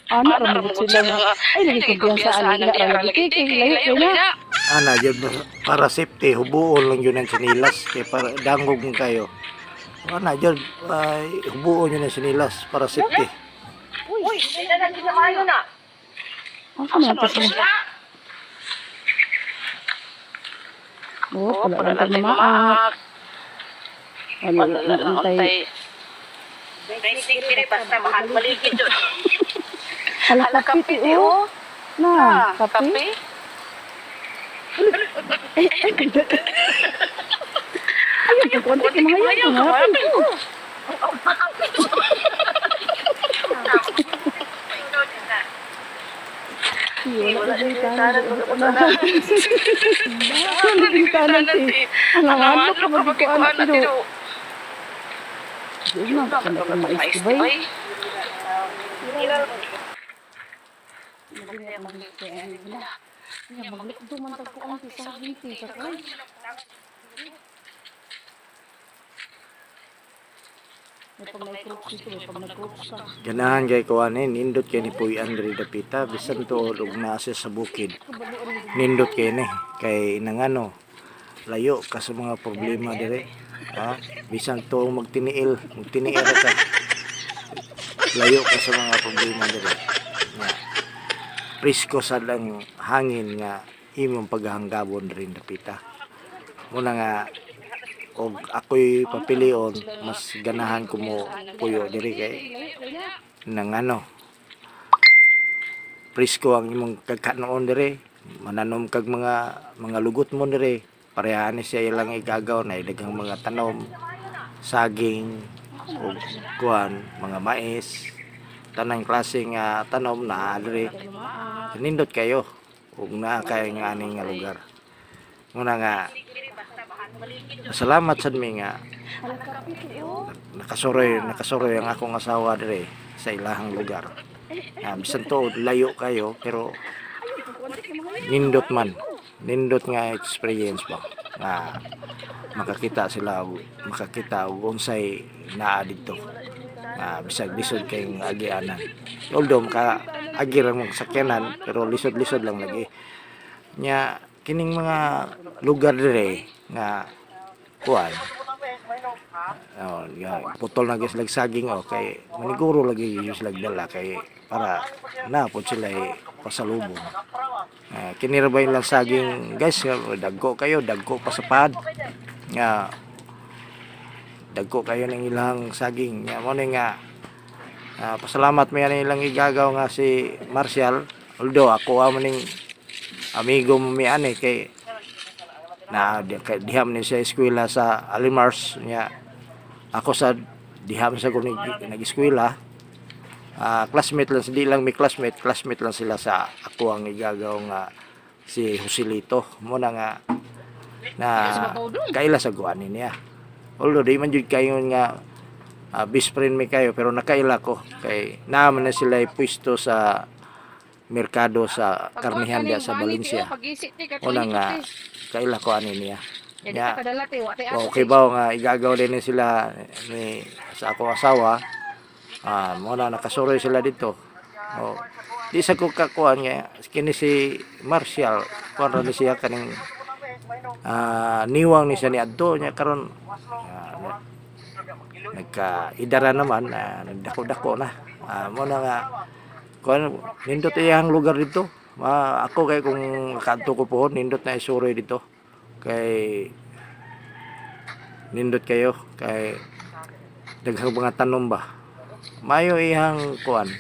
Anak ra sila nga. Ay lagi kumpiyansa nila ra lagi layo na. Ana jud para safety hubuon lang yun ang sinilas kay para dangog mo kayo. Ana jud hubuon yun ang sinilas para safety. Uy, hindi na kita maayo na. Asa na to sila? Oh, wala lang maak. Wala lang antay. Basic kini basta mahal paligid doon. Hala kape oh. Na, kape. Ayun, konti kimahayan ko. Wala din tanan Alaman ko kapag ko anak tiro. Di na ka maisbay. Ganahan kay kuanin nindot kay ni Puy Andre Dapita bisan tuod og nasa sa bukid. Nindot kay ni kay nangano layo ka sa mga problema dire. Ha? Bisan to magtiniil ka. Layo ka sa mga problema dire. Nga presko sa lang hangin nga imong paghanggabon rin Dapita. Muna nga og ako'y papilion mas ganahan ko mo puyo diri kay nang ano presko ang imong kagkanoon diri mananom kag mga lugot mo diri parehan siya ilang igagaw na daghang mga tanom saging ug kuan mga mais tanang klase nga tanom na diri nindot kayo ug naa kay nga aning nga lugar muna nga salamat sad mi nga nakasuroy ang akong asawa dire sa ilahang lugar. Bisan to layo kayo pero nindot nga experience ba nga makakita og unsay naa didto. Bisag lisod kay agianan. Although ka agi ra mong sakyanan pero lisod-lisod lang lagi. Nya kining mga lugar dire nga kuan putol na lag saging kay maniguro lagi use lag dala kay para napod sila pasalubong kinirabay lang saging guys dagko pa sa pad nga dagko kayo ng ilang saging mo nga pasalamat mo yan ilang igagaw nga si Marcial although ako maning amigo mo mi ane kay na diham ni sa eskwela sa Alimars nya ako sa diham sa ko nag-eskwela classmate lang di lang mi classmate lang sila sa ako ang igagaw nga si Joselito mo na nga na kaila sa guanin niya although di man jud kayo nga best friend mi kayo pero nakaila ko kay naman na sila pwesto sa merkado sa karnihan dia sa Valencia una nga kaila ko ani niya okay ba nga igagaw din sila ni sa ako asawa muna nakasuroy sila dito di sa ko kakuan nga kini si Marcial kuan ra siya kaning niwang ni siya ni adto nya karon nagka-idara naman nagdako-dako na muna nga kuan nindot iyang lugar dito ako kay kung kanto ko po nindot na isuroy dito kay nindot kayo kay daghang mga tanom ba mayo iyang kuan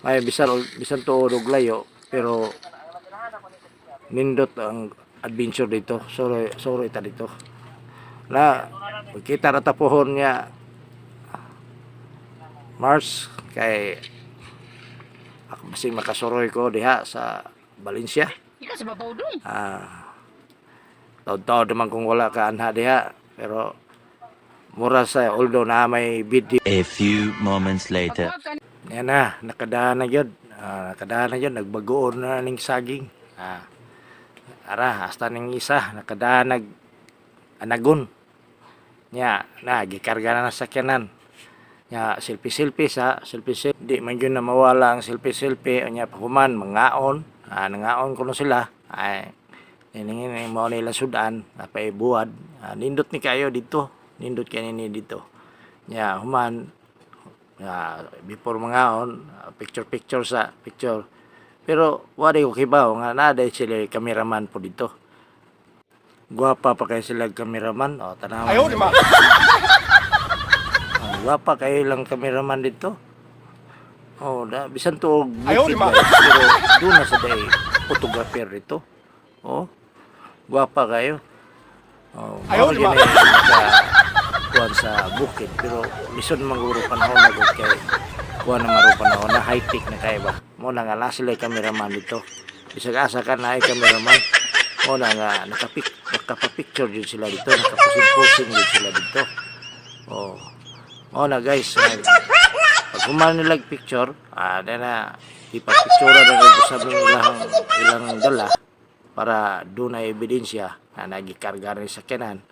mayo bisan tuod og layo pero nindot ang adventure dito sorry ta dito na kita ra tapuhon niya Mars kay ako basing makasuroy ko diha sa Valencia. Ika sa babaw doon. Taod-taod naman kung wala ka anha diha pero mura sa although na may video. A few moments later. Yan na, nakadaan na yun. Nagbagoon na ning saging. Ara, hasta ning isa nakadanag anagon. Nya, gikarga na sakyanan. Nya, selfie-selfie sa, selfie-selfie. Di man yun na mawala ang selfie-selfie. Nya, pahuman, mangaon. Nangaon ko na sila. Ay, iningin mo nila sudan. Napay buwad. Nindot ni kayo dito. Nindot kayo ni dito. Nya, human. Before mangaon, picture-picture sa, picture. Pero, wari ko kibaw. Nga, naday sila cameraman po dito. Guwapa pa kayo sila cameraman. O, tanawan. Ayaw, di ma. Guwapa kayo lang cameraman dito. O, bisan to. Ayaw, di ma. Pero, doon na sa day, photographer dito. O, guwapa kayo. O, ayaw, di ma. Kuhan sa bukid. Pero, bisan maguro panahon na gud kay kuhan na maro panahon na high-tech na kayo ba. Mo na nga, sila cameraman dito. Bisag asa ka na ay cameraman. O na nga, nakapapicture din sila dito, nakapusing-pusing din sila dito. O na guys, pag human nilag picture, na ipapicture na rin sa ilang dala para doon na ebidensya na nagikarga rin sa kanan.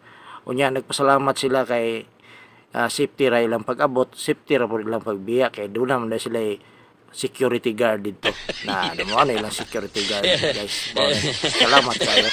O niya, nagpasalamat sila kay safety ra ilang pag-abot, safety ra po ilang pagbiya, kay doon naman na sila security guard dito na mo na ilang security guard guys. Salamat kayo.